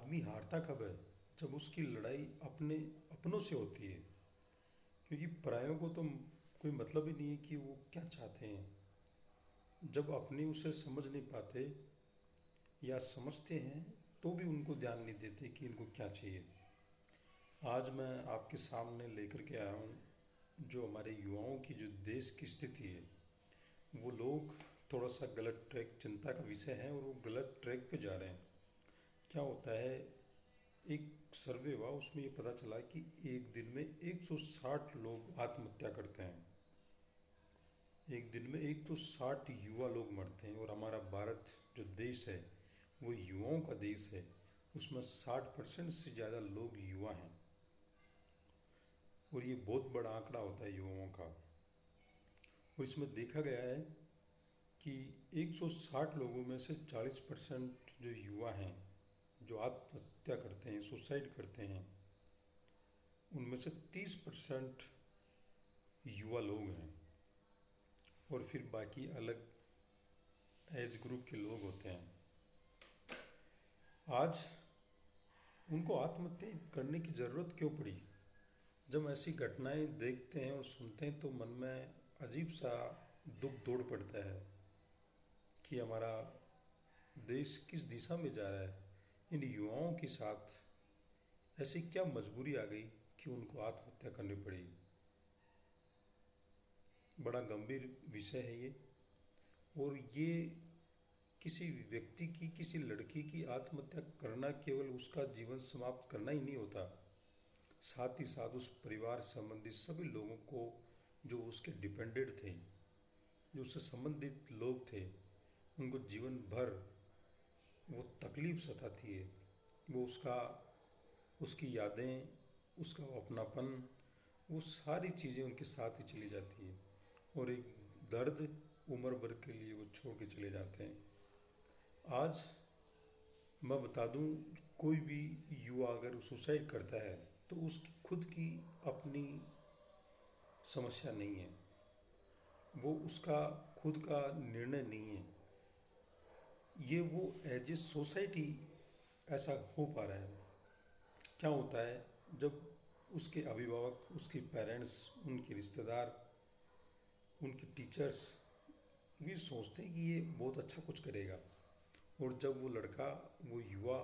आदमी हारता कब है? जब उसकी लड़ाई अपने अपनों से होती है। क्योंकि परायों को तो कोई मतलब ही नहीं है कि वो क्या चाहते हैं। जब अपने उसे समझ नहीं पाते या समझते हैं तो भी उनको ध्यान नहीं देते कि इनको क्या चाहिए। आज मैं आपके सामने लेकर के आया हूँ जो हमारे युवाओं की जो देश की स्थिति है। वो लोग थोड़ा सा गलत ट्रैक, चिंता का विषय है और वो गलत ट्रैक पे जा रहे हैं। क्या होता है, एक सर्वे हुआ उसमें ये पता चला कि एक दिन में 160 लोग आत्महत्या करते हैं। एक दिन में 160 युवा लोग मरते हैं। और हमारा भारत जो देश है वो युवाओं का देश है। उसमें 60% से ज़्यादा लोग युवा हैं और ये बहुत बड़ा आंकड़ा होता है युवाओं का। और इसमें देखा गया है कि 160 लोगों में से 40% जो युवा हैं जो आत्महत्या करते हैं, सुसाइड करते हैं, उनमें से 30% युवा लोग हैं। और फिर बाकी अलग एज ग्रुप के लोग होते हैं। आज उनको आत्महत्या करने की ज़रूरत क्यों पड़ी? जब ऐसी घटनाएं देखते हैं और सुनते हैं तो मन में अजीब सा दुख दौड़ पड़ता है कि हमारा देश किस दिशा में जा रहा है। इन युवाओं के साथ ऐसी क्या मजबूरी आ गई कि उनको आत्महत्या करनी पड़ी? बड़ा गंभीर विषय है ये। और ये किसी व्यक्ति की, किसी लड़की की आत्महत्या करना केवल उसका जीवन समाप्त करना ही नहीं होता, साथ ही साथ उस परिवार संबंधित सभी लोगों को जो उसके डिपेंडेंट थे, जो उससे संबंधित लोग थे, उनको जीवन भर वो तकलीफ सताती है। वो उसकी यादें, उसका अपनापन, वो सारी चीज़ें उनके साथ ही चली जाती है। और एक दर्द उम्र भर के लिए वो छोड़ के चले जाते हैं। आज मैं बता दूं, कोई भी युवा अगर सुसाइड करता है तो उसकी खुद की अपनी समस्या नहीं है, वो उसका खुद का निर्णय नहीं है। ये वो एज ए सोसाइटी ऐसा हो पा रहा है। क्या होता है, जब उसके अभिभावक, उसके पेरेंट्स, उनके रिश्तेदार, उनके टीचर्स भी सोचते हैं कि ये बहुत अच्छा कुछ करेगा, और जब वो लड़का, वो युवा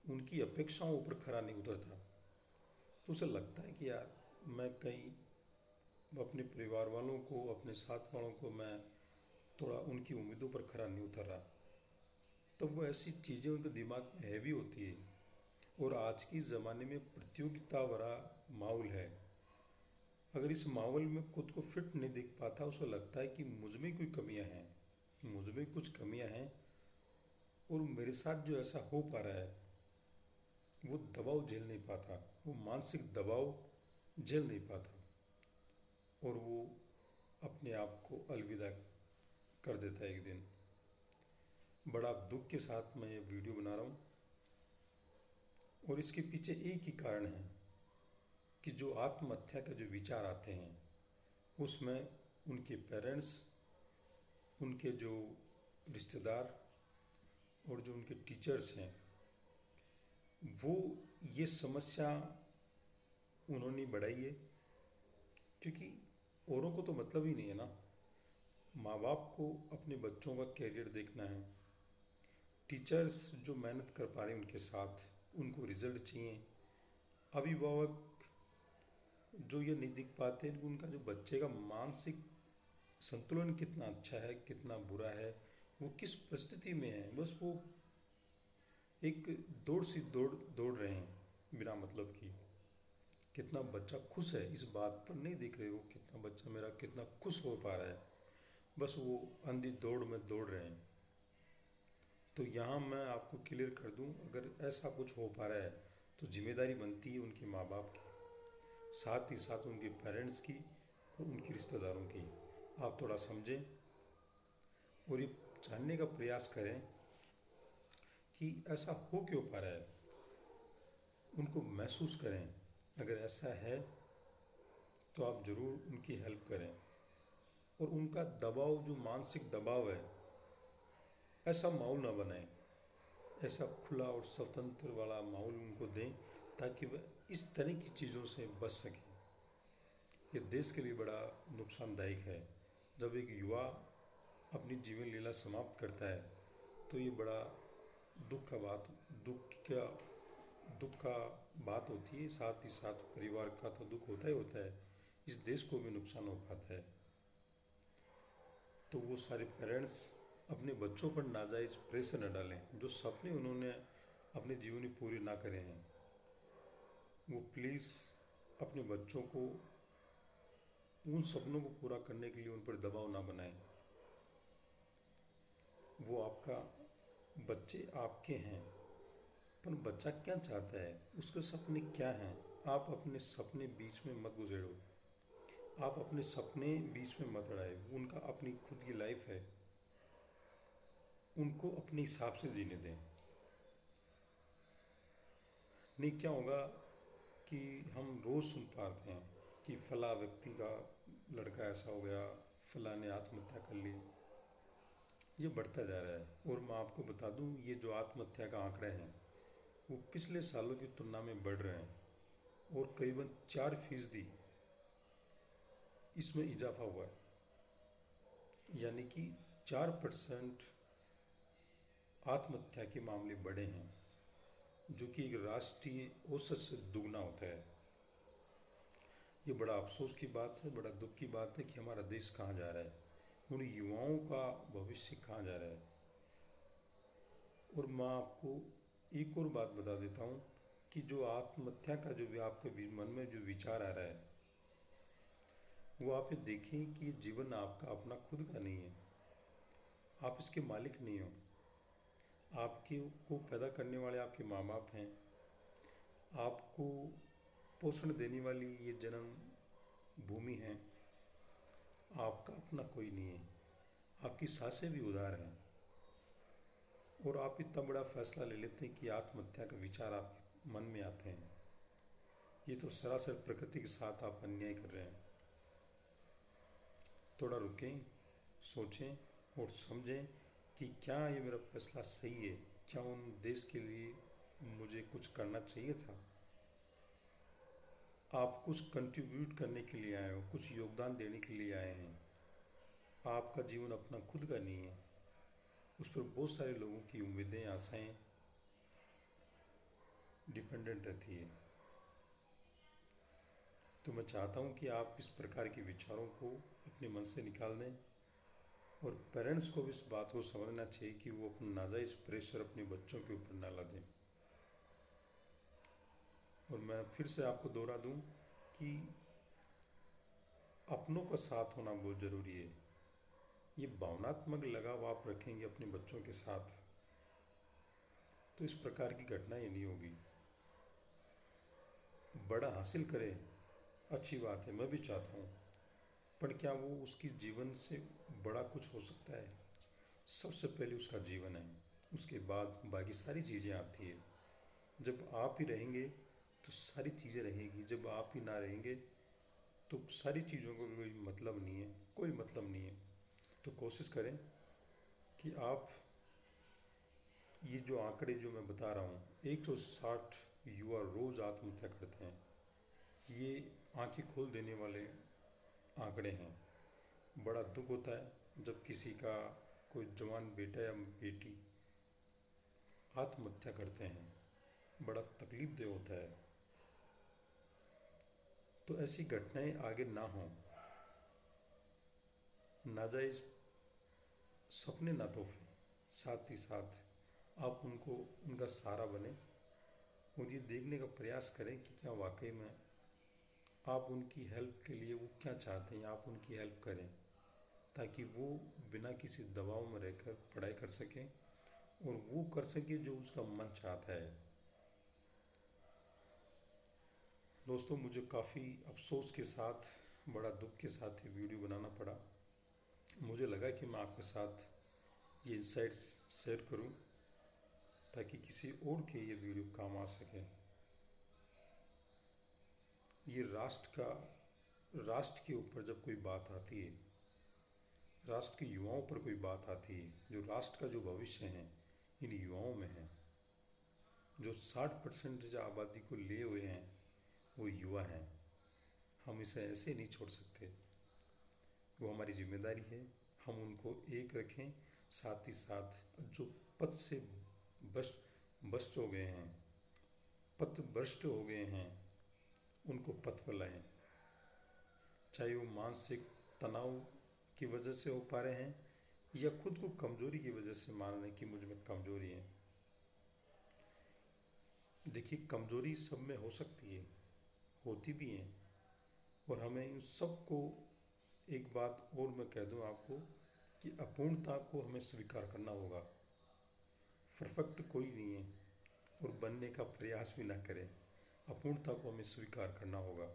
उनकी अपेक्षाओं पर खरा नहीं उतरता तो उसे लगता है कि यार मैं कहीं अपने परिवार वालों को, अपने साथ वालों को मैं थोड़ा उनकी उम्मीदों पर खरा नहीं उतर रहा। तो वो ऐसी चीज़ें उनके दिमाग में हैवी होती है। और आज की ज़माने में प्रतियोगिता भरा माहौल है। अगर इस माहौल में खुद को फिट नहीं देख पाता, उसे लगता है कि मुझ में कोई कमियां हैं, मुझ में कुछ कमियां हैं और मेरे साथ जो ऐसा हो पा रहा है, वो दबाव झेल नहीं पाता, वो मानसिक दबाव झेल नहीं पाता और वो अपने आप को अलविदा कर देता है एक दिन। बड़ा दुख के साथ मैं ये वीडियो बना रहा हूँ और इसके पीछे एक ही कारण है कि जो आत्महत्या के जो विचार आते हैं उसमें उनके पेरेंट्स, उनके जो रिश्तेदार और जो उनके टीचर्स हैं, वो ये समस्या उन्होंने बढ़ाई है। क्योंकि औरों को तो मतलब ही नहीं है ना। माँ बाप को अपने बच्चों का कैरियर देखना है, टीचर्स जो मेहनत कर पा रहे हैं उनके साथ, उनको रिजल्ट चाहिए। अभिभावक जो ये नहीं दिख पाते कि उनका जो बच्चे का मानसिक संतुलन कितना अच्छा है, कितना बुरा है, वो किस परिस्थिति में है, बस वो एक दौड़ सी दौड़ दौड़ रहे हैं बिना मतलब की। कितना बच्चा खुश है इस बात पर नहीं देख रहे हो, कितना बच्चा मेरा कितना खुश हो पा रहा है, बस वो अंधी दौड़ में दौड़ रहे हैं। तो यहाँ मैं आपको क्लियर कर दूँ, अगर ऐसा कुछ हो पा रहा है तो जिम्मेदारी बनती है उनके माँ बाप की, साथ ही साथ उनके पेरेंट्स की और उनके रिश्तेदारों की। आप थोड़ा समझें और ये जानने का प्रयास करें कि ऐसा हो क्यों पा रहा है, उनको महसूस करें। अगर ऐसा है तो आप ज़रूर उनकी हेल्प करें और उनका दबाव, जो मानसिक दबाव है, ऐसा माहौल ना बनाएं, ऐसा खुला और स्वतंत्र वाला माहौल उनको दें ताकि वह इस तरह की चीज़ों से बच सकें। ये देश के लिए बड़ा नुकसानदायक है। जब एक युवा अपनी जीवन लीला समाप्त करता है तो ये बड़ा दुख का बात दुख का बात होती है। साथ ही साथ परिवार का तो दुख होता है, इस देश को भी नुकसान हो पाता है। तो वो सारे पेरेंट्स अपने बच्चों पर नाजायज़ प्रेशर न डालें। जो सपने उन्होंने अपने जीवन में पूरे ना करे हैं, वो प्लीज़ अपने बच्चों को उन सपनों को पूरा करने के लिए उन पर दबाव ना बनाएं। वो आपका बच्चे आपके हैं, पर बच्चा क्या चाहता है, उसके सपने क्या हैं, आप अपने सपने बीच में मत गुजरो। आप अपने सपने बीच में मत अड़ाए। उनका अपनी खुद की लाइफ है, उनको अपने हिसाब से जीने दें। नहीं क्या होगा कि हम रोज़ सुन पाते हैं कि फला व्यक्ति का लड़का ऐसा हो गया, फला ने आत्महत्या कर ली। ये बढ़ता जा रहा है। और मैं आपको बता दूं, ये जो आत्महत्या का आंकड़े हैं वो पिछले सालों की तुलना में बढ़ रहे हैं और करीबन 4% इसमें इजाफा हुआ है। यानी कि 4% आत्महत्या के मामले बढ़े हैं, जो कि एक राष्ट्रीय औसत से दुगना होता है। ये बड़ा अफसोस की बात है, बड़ा दुख की बात है कि हमारा देश कहाँ जा रहा है, उन युवाओं का भविष्य कहाँ जा रहा है। और मैं आपको एक और बात बता देता हूँ कि जो आत्महत्या का जो भी आपके मन में जो विचार आ रहा है, वो आप ये देखें कि जीवन आपका अपना खुद का नहीं है। आप इसके मालिक नहीं हो। आपके को पैदा करने वाले आपके माँ बाप हैं। आपको पोषण देने वाली ये जन्म भूमि है। आपका अपना कोई नहीं है। आपकी सांसें भी उधार हैं और आप इतना बड़ा फैसला ले लेते हैं कि आत्महत्या का विचार आपके मन में आते हैं। ये तो सरासर प्रकृति के साथ आप अन्याय कर रहे हैं। थोड़ा रुकें, सोचें और समझें कि क्या ये मेरा फैसला सही है। क्या उन देश के लिए मुझे कुछ करना चाहिए था। आप कुछ कंट्रीब्यूट करने के लिए आए हो, कुछ योगदान देने के लिए आए हैं। आपका जीवन अपना खुद का नहीं है, उस पर बहुत सारे लोगों की उम्मीदें, आशाएं डिपेंडेंट रहती है। तो मैं चाहता हूं कि आप इस प्रकार के विचारों को अपने मन से निकाल दें और पेरेंट्स को भी इस बात को समझना चाहिए कि वो अपना नाजायज़ प्रेशर अपने बच्चों के ऊपर ना ला दें। और मैं फिर से आपको दोहरा दूं कि अपनों का साथ होना बहुत ज़रूरी है। ये भावनात्मक लगाव आप रखेंगे अपने बच्चों के साथ तो इस प्रकार की घटनाएं नहीं होगी। बड़ा हासिल करें, अच्छी बात है, मैं भी चाहता हूँ, पर क्या वो उसकी जीवन से बड़ा कुछ हो सकता है। सबसे पहले उसका जीवन है, उसके बाद बाकी सारी चीज़ें आती है। जब आप ही रहेंगे तो सारी चीज़ें रहेगी, जब आप ही ना रहेंगे तो सारी चीज़ों का कोई मतलब नहीं है, कोई मतलब नहीं है। तो कोशिश करें कि आप ये जो आंकड़े जो मैं बता रहा हूँ, 160 युवा रोज़ आत्महत्या करते हैं, ये आंखें खोल देने वाले आंकड़े हैं। बड़ा दुख होता है जब किसी का कोई जवान बेटा या बेटी आत्महत्या करते हैं, बड़ा तकलीफ दे होता है। तो ऐसी घटनाएं आगे ना हों, नाजायज़ सपने ना तोड़ें, साथ ही साथ आप उनको उनका सहारा बने और ये देखने का प्रयास करें कि क्या वाकई में आप उनकी हेल्प के लिए वो क्या चाहते हैं, आप उनकी हेल्प करें ताकि वो बिना किसी दबाव में रहकर पढ़ाई कर सकें और वो कर सके जो उसका मन चाहता है। दोस्तों, मुझे काफ़ी अफसोस के साथ, बड़ा दुख के साथ ये वीडियो बनाना पड़ा। मुझे लगा कि मैं आपके साथ ये इंसाइट्स शेयर करूं ताकि किसी और के ये वीडियो काम आ सके। ये राष्ट्र के ऊपर जब कोई बात आती है, राष्ट्र के युवाओं पर कोई बात आती है, जो राष्ट्र का जो भविष्य है इन युवाओं में है, जो 60% आबादी को लिए हुए हैं वो युवा हैं। हम इसे ऐसे नहीं छोड़ सकते, वो हमारी जिम्मेदारी है। हम उनको एक रखें, साथ ही साथ जो पथ से भ्रष्ट हो गए हैं, पथ भ्रष्ट हो गए हैं, उनको पथ पर लाएं। चाहे वो मानसिक तनाव की वजह से हो पा रहे हैं या खुद को कमजोरी की वजह से मान लें कि मुझ में कमजोरी है। देखिए, कमजोरी सब में हो सकती है, होती भी है, और हमें इन सबको, एक बात और मैं कह दूं आपको, कि अपूर्णता को हमें स्वीकार करना होगा। परफेक्ट कोई नहीं है और बनने का प्रयास भी ना करें। अपूर्णता को हमें स्वीकार करना होगा।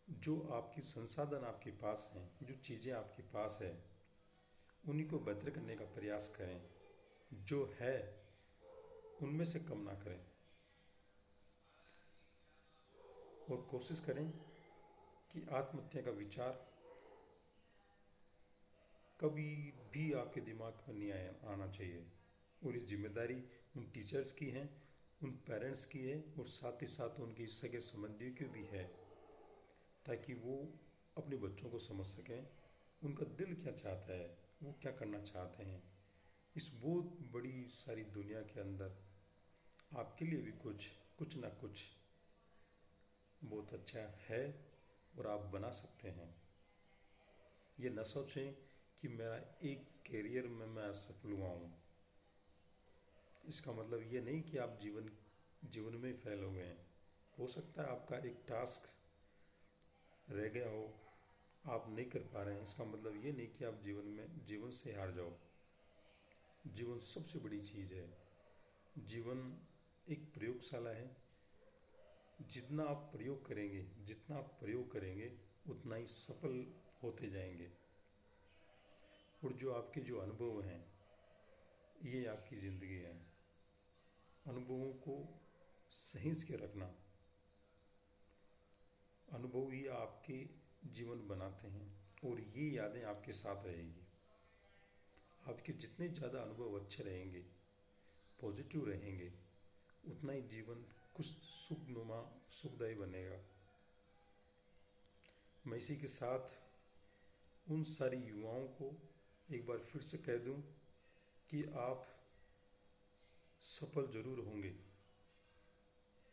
जो आपकी संसाधन आपके पास हैं, जो चीज़ें आपके पास है, उन्हीं को बेहतर करने का प्रयास करें। जो है उनमें से कम ना करें, और कोशिश करें कि आत्महत्या का विचार कभी भी आपके दिमाग में नहीं आना चाहिए। और ये जिम्मेदारी उन टीचर्स की है, उन पेरेंट्स की है, और साथ ही साथ उनकी सगे संबंधियों की भी है, ताकि वो अपने बच्चों को समझ सकें उनका दिल क्या चाहता है, वो क्या करना चाहते हैं। इस बहुत बड़ी सारी दुनिया के अंदर आपके लिए भी कुछ ना कुछ बहुत अच्छा है और आप बना सकते हैं। ये न सोचें कि मेरा एक कैरियर में मैं सफल हुआ हूँ। इसका मतलब ये नहीं कि आप जीवन में फेल हो गए हैं। हो सकता है आपका एक टास्क रह गया हो, आप नहीं कर पा रहे हैं। इसका मतलब ये नहीं कि आप जीवन से हार जाओ। जीवन सबसे बड़ी चीज़ है। जीवन एक प्रयोगशाला है। जितना आप प्रयोग करेंगे उतना ही सफल होते जाएंगे। और जो अनुभव हैं, ये आपकी ज़िंदगी है। अनुभवों को सहेज के रखना। अनुभव ही आपके जीवन बनाते हैं, और ये यादें आपके साथ रहेगी। आपके जितने ज़्यादा अनुभव अच्छे रहेंगे, पॉजिटिव रहेंगे, उतना ही जीवन कुछ सुखनुमा, सुखदायी बनेगा। मैं इसी के साथ उन सारी युवाओं को एक बार फिर से कह दूं कि आप सफल जरूर होंगे,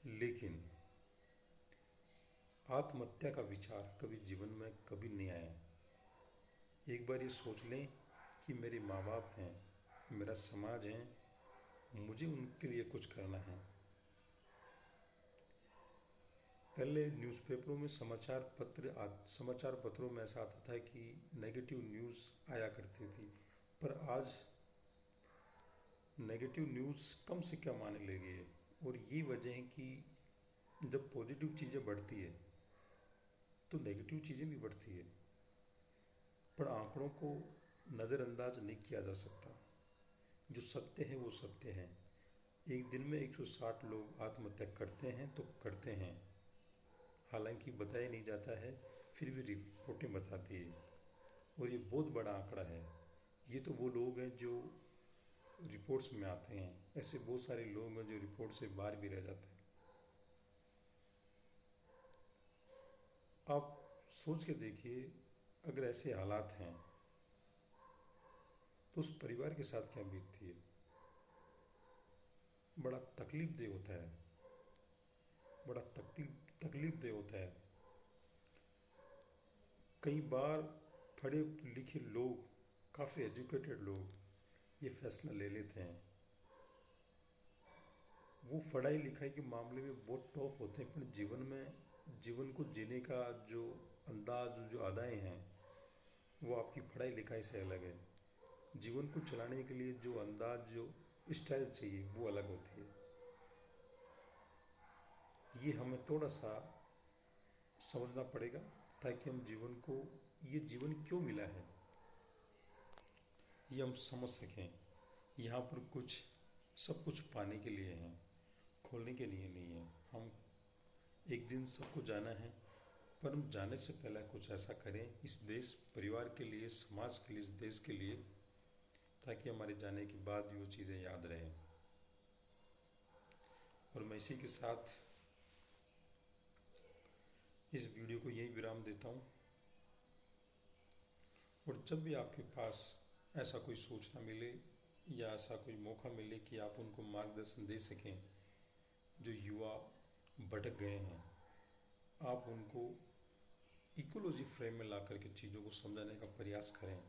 लेकिन आत्महत्या का विचार कभी जीवन में कभी नहीं आया। एक बार ये सोच लें कि मेरे माँ बाप हैं, मेरा समाज है, मुझे उनके लिए कुछ करना है। पहले न्यूज़पेपरों में समाचार पत्रों में ऐसा आता था कि नेगेटिव न्यूज़ आया करती थी, पर आज नेगेटिव न्यूज़ कम से कम आने लगी है। और ये वजह है कि जब पॉजिटिव चीज़ें बढ़ती है तो नेगेटिव चीज़ें भी बढ़ती है। पर आंकड़ों को नज़रअंदाज नहीं किया जा सकता। जो सत्य है वो सत्य है। एक दिन में 160 लोग आत्महत्या करते हैं तो करते हैं, हालांकि बताया नहीं जाता है, फिर भी रिपोर्टें बताती है। और ये बहुत बड़ा आंकड़ा है। ये तो वो लोग हैं जो रिपोर्ट्स में आते हैं, ऐसे बहुत सारे लोग हैं जो रिपोर्ट से बाहर भी रह जाते हैं। आप सोच के देखिए, अगर ऐसे हालात हैं तो उस परिवार के साथ क्या बीतती है। बड़ा तकलीफ दे होता है, बड़ा तकलीफ दे होता है। कई बार पढ़े लिखे लोग, काफ़ी एजुकेटेड लोग ये फैसला ले लेते हैं। वो पढ़ाई लिखाई के मामले में बहुत टॉप होते हैं, पर जीवन को जीने का जो अंदाज, जो अदाएँ हैं, वो आपकी पढ़ाई लिखाई से अलग है। जीवन को चलाने के लिए जो अंदाज, जो स्टाइल चाहिए, वो अलग होती है। ये हमें थोड़ा सा समझना पड़ेगा, ताकि हम ये जीवन क्यों मिला है ये हम समझ सकें। यहाँ पर सब कुछ पाने के लिए है, खोलने के लिए नहीं है। हम एक दिन सबको जाना है, पर हम जाने से पहले कुछ ऐसा करें इस देश परिवार के लिए, समाज के लिए, इस देश के लिए, ताकि हमारे जाने के बाद भी वो चीज़ें याद रहें। और मैं इसी के साथ इस वीडियो को यही विराम देता हूँ। और जब भी आपके पास ऐसा कोई सूचना मिले या ऐसा कोई मौका मिले कि आप उनको मार्गदर्शन दे सकें, जो युवा भटक गए हैं, आप उनको इकोलॉजी फ्रेम में ला करके चीज़ों को समझाने का प्रयास करें।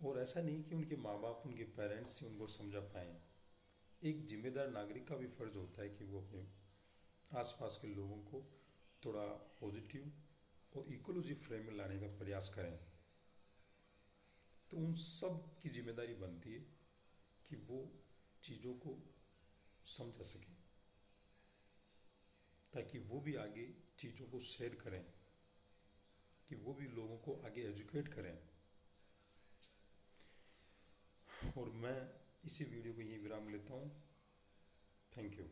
और ऐसा नहीं कि उनके माँ बाप, उनके पेरेंट्स ही उनको समझा पाएँ। एक जिम्मेदार नागरिक का भी फर्ज होता है कि वो अपने आसपास के लोगों को थोड़ा पॉजिटिव और इकोलॉजी फ्रेम में लाने का प्रयास करें। तो उन सब की जिम्मेदारी बनती है कि वो चीज़ों को समझ सकें, ताकि वो भी आगे चीज़ों को शेयर करें, कि वो भी लोगों को आगे एजुकेट करें। और मैं इसी वीडियो को यहीं विराम लेता हूँ। Thank you.